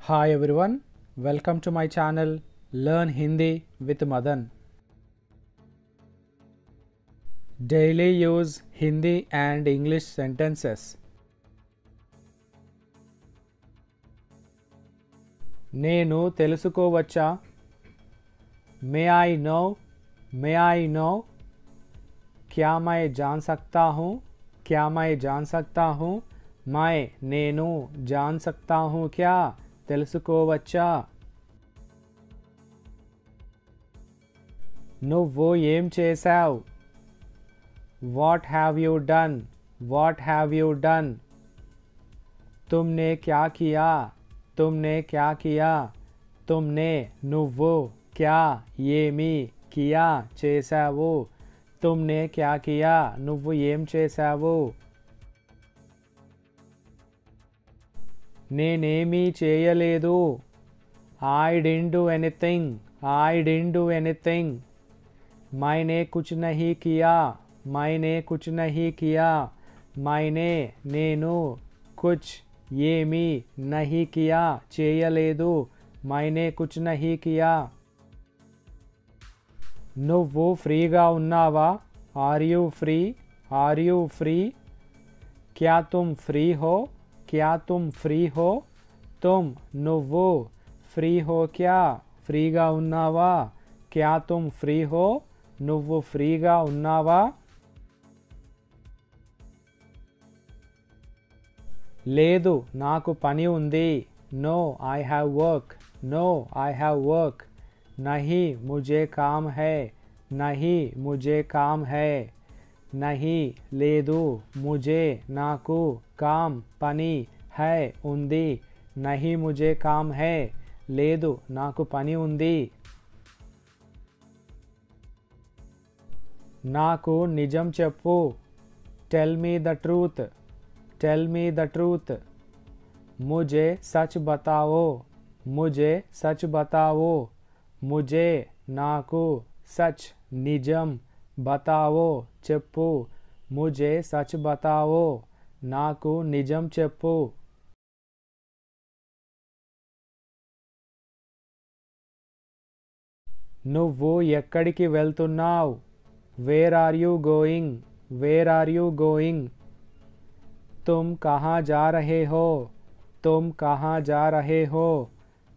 Hi everyone, welcome to my channel Learn Hindi with Madan. Daily use Hindi and English sentences. నేను తెలుసుకోవచ్చా? May I know? May I know? क्या मैं जान सकता हूँ? क्या मैं जान सकता हूँ? मैं నేను जान सकता हूँ क्या? తెలుసుకోవచ్చా? నువ్వు ఏం చేశావు? What have you done? What have you done? तुमने क्या किया? तुमने क्या किया? तुमने నువ్వు क्या ఏమి किया చేశావు? तुमने क्या किया? నువ్వు ఏం చేశావు? నేనేమీ చేయలేదు. I didn't do anything. I didn't do anything. मैंने कुछ नहीं किया. मैंने कुछ नहीं किया. मैंने నేను कुछ ఏమీ नहीं किया చేయలేదు. मैंने कुछ नहीं किया. నువ్వు ఫ్రీగా ఉన్నావా? Are you free? Are you free? क्या तुम फ्री हो? क्या तुम फ्री हो? तुम నువ్వు ఫ్రీ हो क्या? ఫ్రీగా ఉన్నావా? क्या तुम फ्री हो? నువ్వు ఫ్రీగా ఉన్నావా? లేదు నాకు పని ఉంది. No, I have work. No, I have work. नहीं मुझे काम है. नहीं मुझे काम है. नहीं లేదు मुझे నాకు काम పని है ఉంది. नहीं मुझे काम है. లేదు నాకు పని ఉంది. నాకు నిజం చెప్పు. Tell me the truth. Tell me the truth. मुझे सच बताओ. मुझे सच बताओ. मुझे నాకు सच నిజం बताओ చెప్పు. मुझे सच बताओ. నాకు నిజం చెప్పు. నువ్వు ఎక్కడికి వెళ్తున్నావు? Where are you going? Where are you going? तुम कहाँ जा रहे हो? तुम कहाँ जा रहे हो?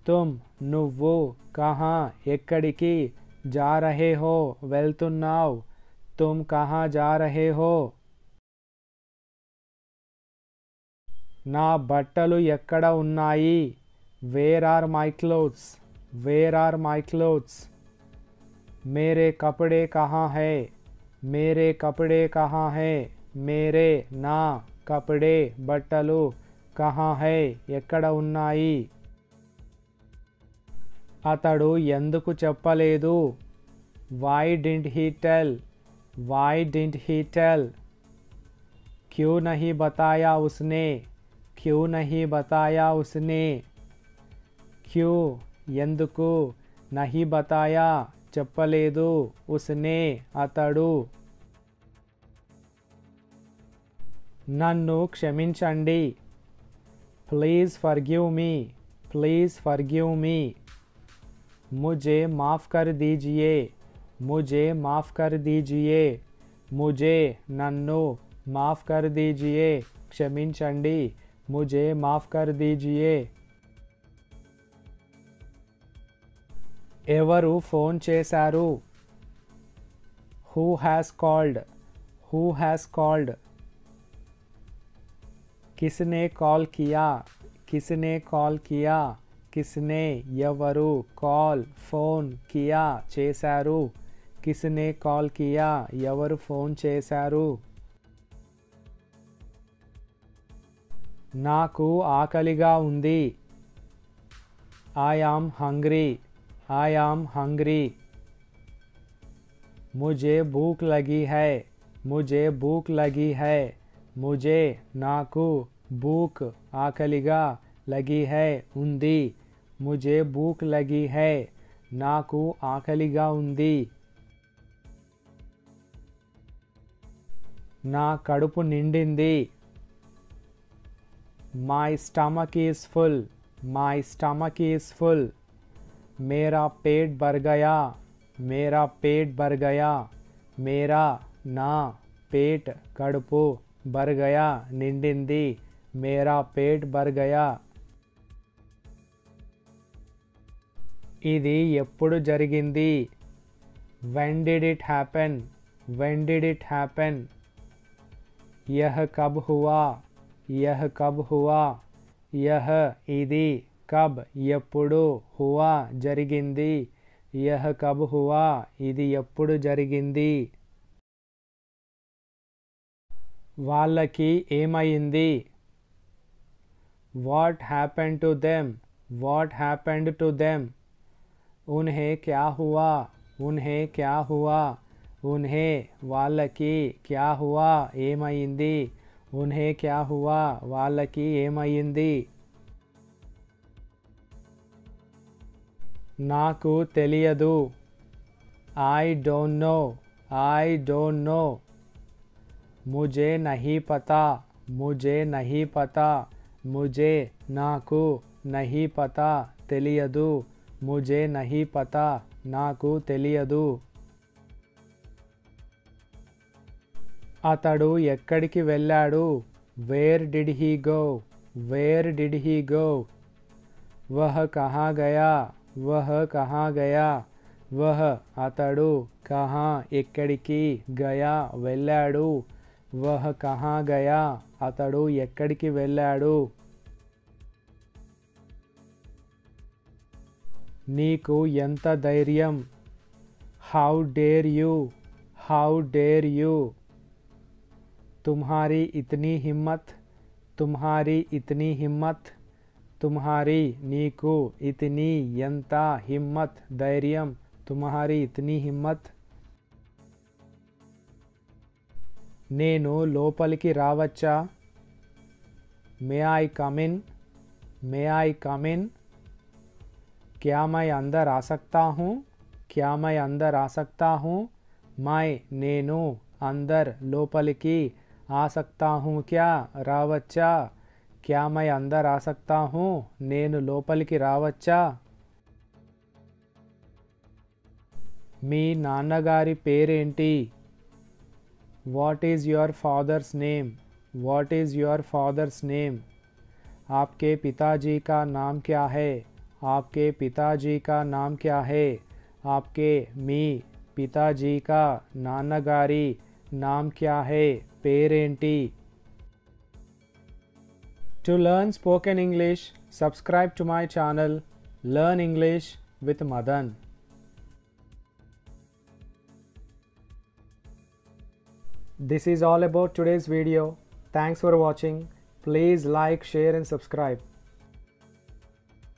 तुम నువ్వు कहाँ ఎక్కడికి जा रहे हो వెళ్తున్నావు. तुम कहाँ जा रहे हो? నా బట్టలు ఎక్కడ ఉన్నాయి? Where are my clothes? Where are my clothes? मेरे कपड़े कहाँ है? मेरे कपड़े कहाँ है? मेरे నా కపడే బట్టలు కहाँ है ఎక్కడ ఉన్నాయి? అతడు ఎందుకు చెప్పలేదు? Why didn't he tell? Why didn't he tell? क्यों नहीं बताया उसने? क्यों नहीं बताया उसने? क्यों ఎందుకు नहीं बताया చెప్పలేదు उसने అతడు. నన్ను క్షమించండి. Please forgive me. Please forgive me. मुझे माफ़ कर दीजिए. मुझे माफ़ कर दीजिए. मुझे నన్ను माफ़ कर दीजिए క్షమించండి. मुझे माफ़ कर दीजिए. ఎవరు ఫోన్ చేశారు? Who has called? Who has called? किसने कॉल किया? किसने कॉल किया? किसने ఎవరు కాల్ ఫోన్ किया చేశారు. किसने कॉल किया ఎవరు ఫోన్ చేశారు. నాకు ఆకలిగా ఉంది. I am hungry. I am hungry. मुझे भूख लगी है. मुझे भूख लगी है. मुझे నాకు भूख ఆకలిగా लगी है ఉంది. मुझे भूख लगी है. నాకు ఆకలిగా ఉంది. నా కడుపు నిండింది. My stomach is full. My stomach is full. मेरा पेट भर गया. मेरा पेट भर गया. मेरा ना पेट కడుపు భర్ గయా నిండింది. మేరా పేట్ భర్ గయా. ఇది ఎప్పుడు జరిగింది? When did it happen? When did it happen? यह कब हुआ? यह कब हुआ? यह ఇది కబ్ ఎప్పుడు హువా జరిగింది. యహ్ కబ్ హువా ఇది ఎప్పుడు జరిగింది. వాళ్ళకి ఏమైంది? What happened to them? What happened to them? उन्हें क्या हुआ? उन्हें क्या हुआ? उन्हें వాళ్ళకి क्या हुआ ఏమైంది? उन्हें क्या हुआ వాళ్ళకి ఏమైంది? నాకు తెలియదు. I don't know. I don't know. मुझे नहीं पता. मुझे नहीं पता. मुझे నాకు नहीं पता తెలియదు. मुझे नहीं पता నాకు తెలియదు. అతడు ఎక్కడికి వెళ్ళాడు? Where did he go? Where did he go? वह कहाँ गया? वह कहाँ गया? वह అతడు कहाँ ఎక్కడికి గయా వెళ్ళాడు. वह कहाँ गया? అతడు ఎక్కడికి వెళ్ళాడు. నీకు ఎంత ధైర్యం? How dare you? How dare you? तुम्हारी इतनी हिम्मत. तुम्हारी इतनी हिम्मत. तुम्हारी నీకు इतनी ఎంత హిమ్మత్ ధైర్యం. तुम्हारी इतनी हिम्मत. నేను లోపలికి రావచ్చా? May I come in? May I come in? क्या मैं अंदर आ सकता हूँ? क्या मैं अंदर आ सकता हूँ? मैं నేను अंदर లోపలికి आ सकता हूँ क्या రావచ్చా? क्या मैं अंदर आ सकता हूँ నేను లోపలికి రావచ్చా? మీ నాన్నగారి పేరేంటి? What is your father's name? What is your father's name? आपके पिताजी का नाम क्या है? आपके पिताजी का नाम क्या है? आपके మీ पिताजी का నాన్నగారి नाम क्या है పేరేంటి? To learn spoken English, subscribe to my channel Learn English with Madan. This is all about today's video. Thanks for watching. Please like, share and subscribe.